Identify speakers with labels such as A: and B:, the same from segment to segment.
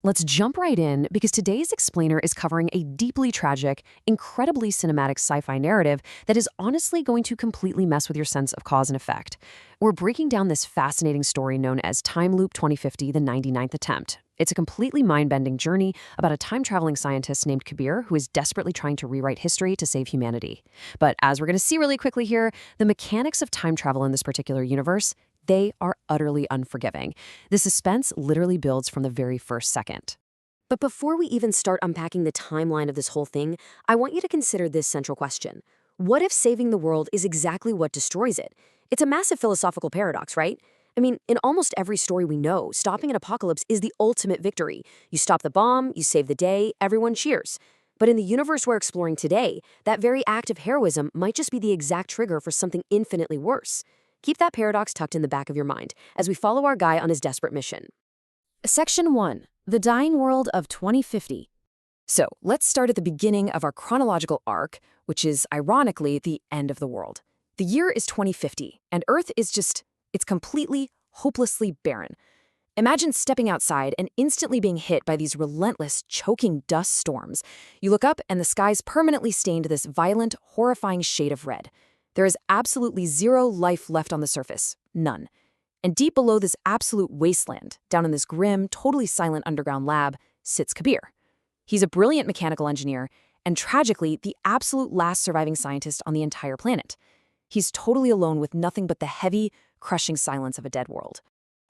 A: Let's jump right in because today's explainer is covering a deeply tragic, incredibly cinematic sci fi narrative that is honestly going to completely mess with your sense of cause and effect. We're breaking down this fascinating story known as Time Loop 2050, the 99th Attempt. It's a completely mind bending journey about a time traveling scientist named Kabir who is desperately trying to rewrite history to save humanity. But as we're going to see really quickly here, the mechanics of time travel in this particular universe, they are utterly unforgiving. The suspense literally builds from the very first second. But before we even start unpacking the timeline of this whole thing, I want you to consider this central question. What if saving the world is exactly what destroys it? It's a massive philosophical paradox, right? I mean, in almost every story we know, stopping an apocalypse is the ultimate victory. You stop the bomb, you save the day, everyone cheers. But in the universe we're exploring today, that very act of heroism might just be the exact trigger for something infinitely worse. Keep that paradox tucked in the back of your mind as we follow our guy on his desperate mission. Section 1. The Dying World of 2050. So, let's start at the beginning of our chronological arc, which is, ironically, the end of the world. The year is 2050, and Earth is it's completely, hopelessly barren. Imagine stepping outside and instantly being hit by these relentless, choking dust storms. You look up, and the sky's permanently stained this violent, horrifying shade of red. There is absolutely zero life left on the surface. None. And deep below this absolute wasteland, down in this grim, totally silent underground lab, sits Kabir. He's a brilliant mechanical engineer, and tragically, the absolute last surviving scientist on the entire planet. He's totally alone with nothing but the heavy, crushing silence of a dead world.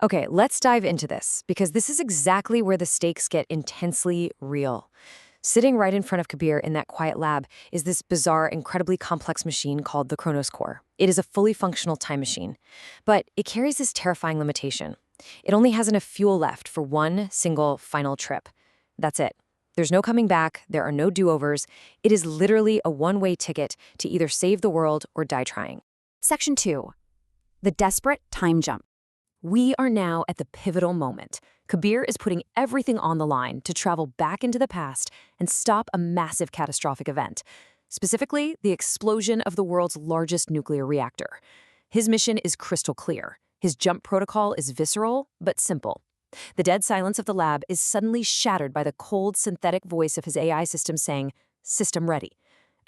A: Okay, let's dive into this, because this is exactly where the stakes get intensely real. Sitting right in front of Kabir in that quiet lab is this bizarre, incredibly complex machine called the Kronos Core. It is a fully functional time machine, but it carries this terrifying limitation. It only has enough fuel left for one single final trip. That's it. There's no coming back, there are no do-overs. It is literally a one-way ticket to either save the world or die trying. Section 2. The Desperate Time Jump. We are now at the pivotal moment. Kabir is putting everything on the line to travel back into the past and stop a massive catastrophic event, specifically the explosion of the world's largest nuclear reactor. His mission is crystal clear. His jump protocol is visceral, but simple. The dead silence of the lab is suddenly shattered by the cold, synthetic voice of his AI system saying, "System ready."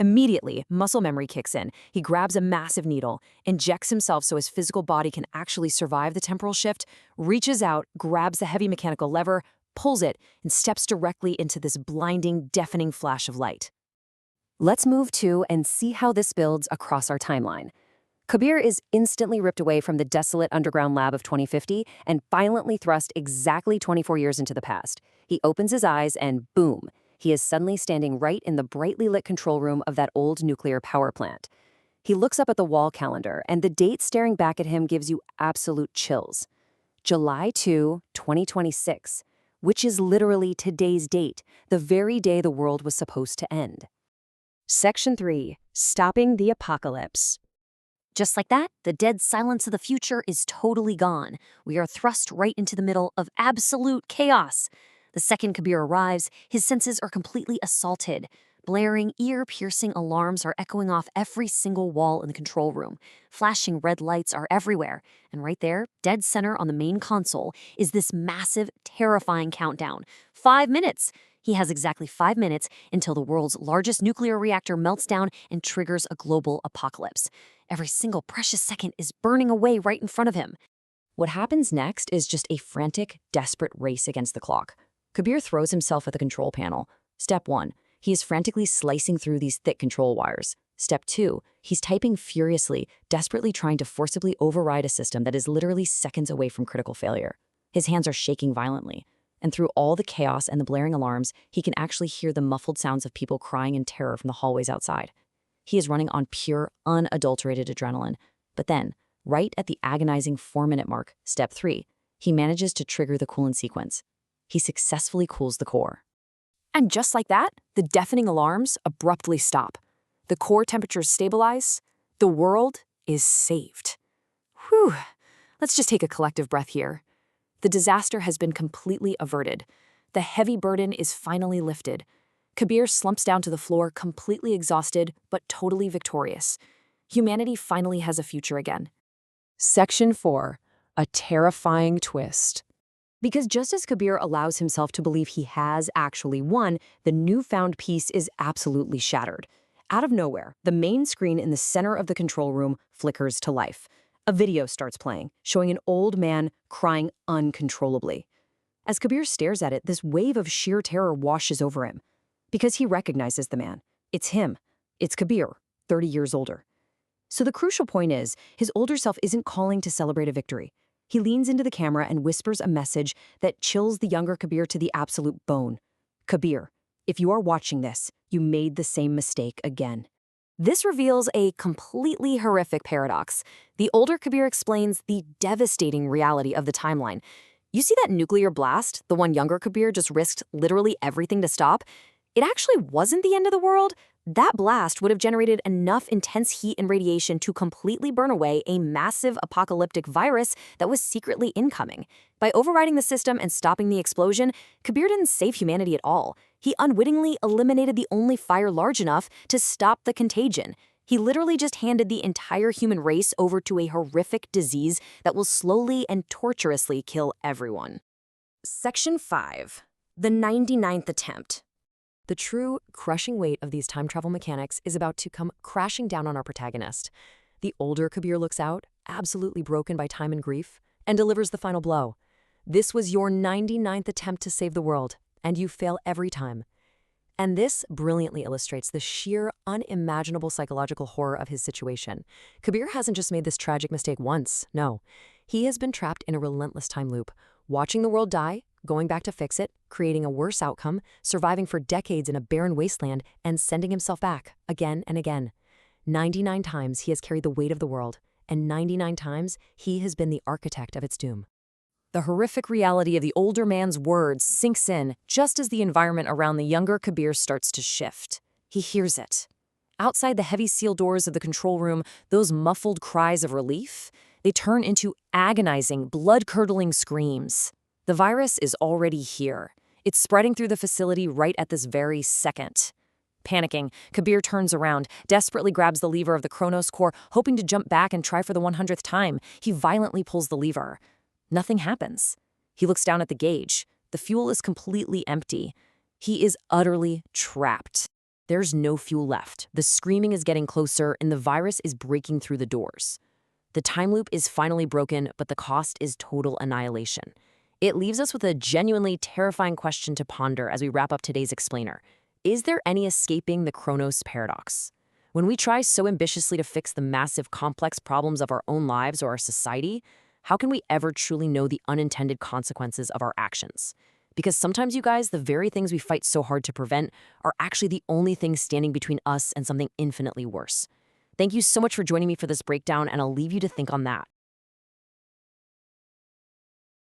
A: Immediately, muscle memory kicks in. He grabs a massive needle, injects himself so his physical body can actually survive the temporal shift, reaches out, grabs the heavy mechanical lever, pulls it, and steps directly into this blinding, deafening flash of light. Let's move to and see how this builds across our timeline. Kabir is instantly ripped away from the desolate underground lab of 2050 and violently thrust exactly 24 years into the past. He opens his eyes and boom, he is suddenly standing right in the brightly lit control room of that old nuclear power plant. He looks up at the wall calendar, and the date staring back at him gives you absolute chills. July 2, 2026, which is literally today's date, the very day the world was supposed to end. Section 3. Stopping the Apocalypse. Just like that, the dead silence of the future is totally gone. We are thrust right into the middle of absolute chaos. The second Kabir arrives, his senses are completely assaulted. Blaring, ear-piercing alarms are echoing off every single wall in the control room. Flashing red lights are everywhere. And right there, dead center on the main console, is this massive, terrifying countdown. 5 minutes! He has exactly 5 minutes until the world's largest nuclear reactor melts down and triggers a global apocalypse. Every single precious second is burning away right in front of him. What happens next is just a frantic, desperate race against the clock. Kabir throws himself at the control panel. Step 1. He is frantically slicing through these thick control wires. Step 2. He's typing furiously, desperately trying to forcibly override a system that is literally seconds away from critical failure. His hands are shaking violently. And through all the chaos and the blaring alarms, he can actually hear the muffled sounds of people crying in terror from the hallways outside. He is running on pure, unadulterated adrenaline. But then, right at the agonizing 4-minute mark, step 3, he manages to trigger the coolant sequence. He successfully cools the core. And just like that, the deafening alarms abruptly stop. The core temperatures stabilize. The world is saved. Whew. Let's just take a collective breath here. The disaster has been completely averted. The heavy burden is finally lifted. Kabir slumps down to the floor, completely exhausted, but totally victorious. Humanity finally has a future again. Section 4. A Terrifying Twist. Because just as Kabir allows himself to believe he has actually won, the newfound peace is absolutely shattered. Out of nowhere, the main screen in the center of the control room flickers to life. A video starts playing, showing an old man crying uncontrollably. As Kabir stares at it, this wave of sheer terror washes over him. Because he recognizes the man. It's him. It's Kabir, 30 years older. So the crucial point is, his older self isn't calling to celebrate a victory. He leans into the camera and whispers a message that chills the younger Kabir to the absolute bone. Kabir, if you are watching this, you made the same mistake again. This reveals a completely horrific paradox. The older Kabir explains the devastating reality of the timeline. You see that nuclear blast, the one younger Kabir just risked literally everything to stop? It actually wasn't the end of the world. That blast would have generated enough intense heat and radiation to completely burn away a massive apocalyptic virus that was secretly incoming. By overriding the system and stopping the explosion, Kabir didn't save humanity at all. He unwittingly eliminated the only fire large enough to stop the contagion. He literally just handed the entire human race over to a horrific disease that will slowly and torturously kill everyone. Section 5. The 99th Attempt. The true, crushing weight of these time travel mechanics is about to come crashing down on our protagonist. The older Kabir looks out, absolutely broken by time and grief, and delivers the final blow. This was your 99th attempt to save the world, and you fail every time. And this brilliantly illustrates the sheer, unimaginable psychological horror of his situation. Kabir hasn't just made this tragic mistake once, no. He has been trapped in a relentless time loop, watching the world die, going back to fix it, creating a worse outcome, surviving for decades in a barren wasteland, and sending himself back, again and again. 99 times he has carried the weight of the world, and 99 times he has been the architect of its doom. The horrific reality of the older man's words sinks in just as the environment around the younger Kabir starts to shift. He hears it. Outside the heavy steel doors of the control room, those muffled cries of relief, they turn into agonizing, blood-curdling screams. The virus is already here. It's spreading through the facility right at this very second. Panicking, Kabir turns around, desperately grabs the lever of the Kronos core, hoping to jump back and try for the 100th time. He violently pulls the lever. Nothing happens. He looks down at the gauge. The fuel is completely empty. He is utterly trapped. There's no fuel left. The screaming is getting closer, and the virus is breaking through the doors. The time loop is finally broken, but the cost is total annihilation. It leaves us with a genuinely terrifying question to ponder as we wrap up today's explainer. Is there any escaping the Kronos paradox? When we try so ambitiously to fix the massive, complex problems of our own lives or our society, how can we ever truly know the unintended consequences of our actions? Because sometimes, you guys, the very things we fight so hard to prevent are actually the only things standing between us and something infinitely worse. Thank you so much for joining me for this breakdown, and I'll leave you to think on that.